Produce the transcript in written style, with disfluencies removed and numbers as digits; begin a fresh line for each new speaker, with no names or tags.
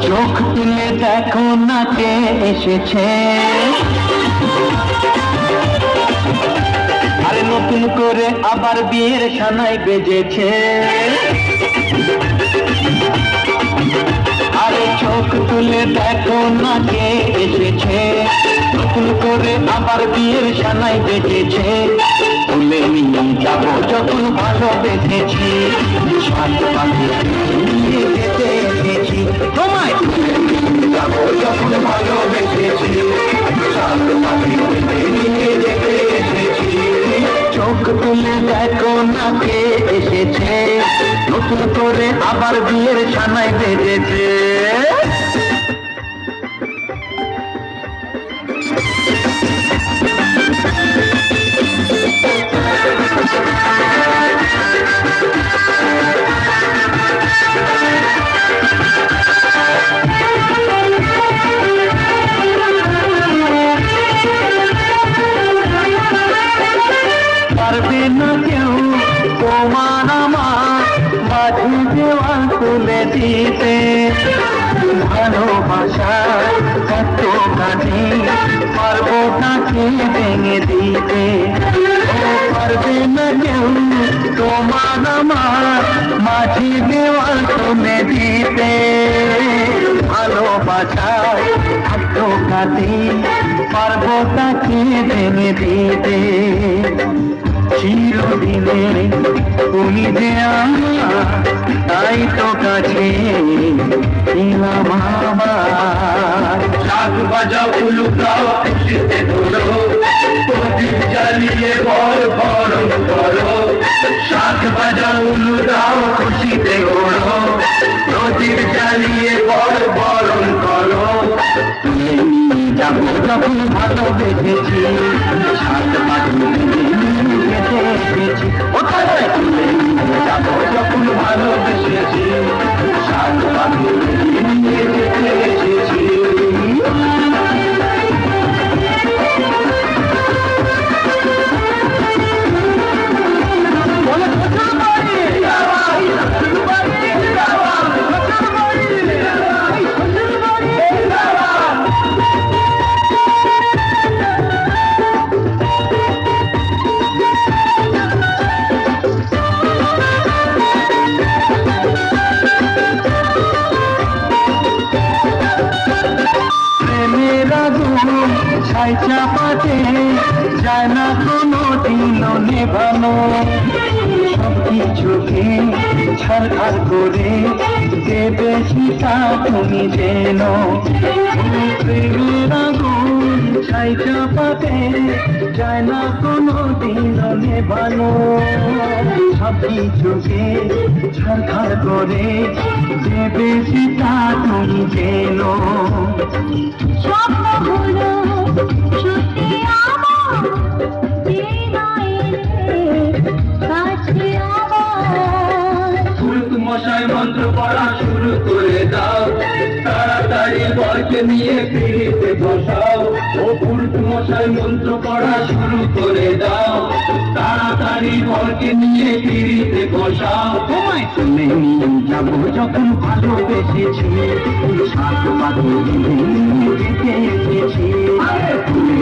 চোখ তুলে দেখো না কে এসেছে, আরে নতুন করে আবার বিয়ের সানাই বেজেছে। আরে চোখ তুলে দেখো না কে এসেছে, নতুন করে আবার বিয়ের সানাই বেজেছে। তুলে নিয়ে যাবো যখন ভালোবেসেছি, সাত পাখি নিয়ে যেতে এসেছি। তোমায় তুলে নিয়ে যাবো যখন ভালোবেসেছি, সাত পাখি নিয়ে যেতে এসেছি। চোখ তুলে দেখো না কে এসেছে, নতুন করে আবার বিয়ের সানাই বেজেছে। পারবে না কেউ তোমার আমার মাঝে দেওয়াল তুলে দিতে, ভালোবাসা কত কাজে পারবো তাকে ভেঙে দিতে। পারবে না কেউ তোমার আমার মাঝে দেওয়াল তুলে দিতে, ভালোবাসা কত কাজে পারবো তাকে ভেঙে দিতে। চিরদিনে তুমি যে আমার, তাই তো কাছে ছিলাম আমার। শাক বাজাও উলুকাও খুশিতে ধরো, প্রদীপ জ্বালিয়ে বর বরণ করো। শাক বাজাও উলুকাও খুশিতে ঘোরো, প্রদীপ জ্বালিয়ে বর বরণ করো। তুলে নিয়ে যাবো যখন ভালোবেসেছি, সাত পাখি যেতে এসেছি। ওখানে তুলে নিয়ে যাবো যখন ভালোবেসেছি, সাত পাখি নিয়ে যেতে এসেছি। ছাই চাপাতে যায় না কোনো দিনও নেভানো, সব কিছুকে ছাড়খাড় করে দেবে সীতা তুমি যেন। প্রেমের আগুন ছাই চাপাতে যায় না কোনো দিনও নেভানো, সব কিছুকে ছাড়খাড় করে দেবে সীতা তুমি যেন।
স্বপ্ন হলো সত্যি আমার, কাছে আমার।
পুরুষ মশাই মন্ত্র পড়া শুরু করে দাও, তাড়াতাড়ি বরকে নিয়ে ফিরিতে বসাও। ও পুরুষ মশাই মন্ত্র পড়া শুরু করে দাও, তাড়াতাড়ি বরকে নিয়ে ফিরিতে বসাও। তোমায় তুলে নিয়ে যাবো যখন ভালোবেসেছি, সাত পাখি নিয়ে যেতে এসেছি। তুলে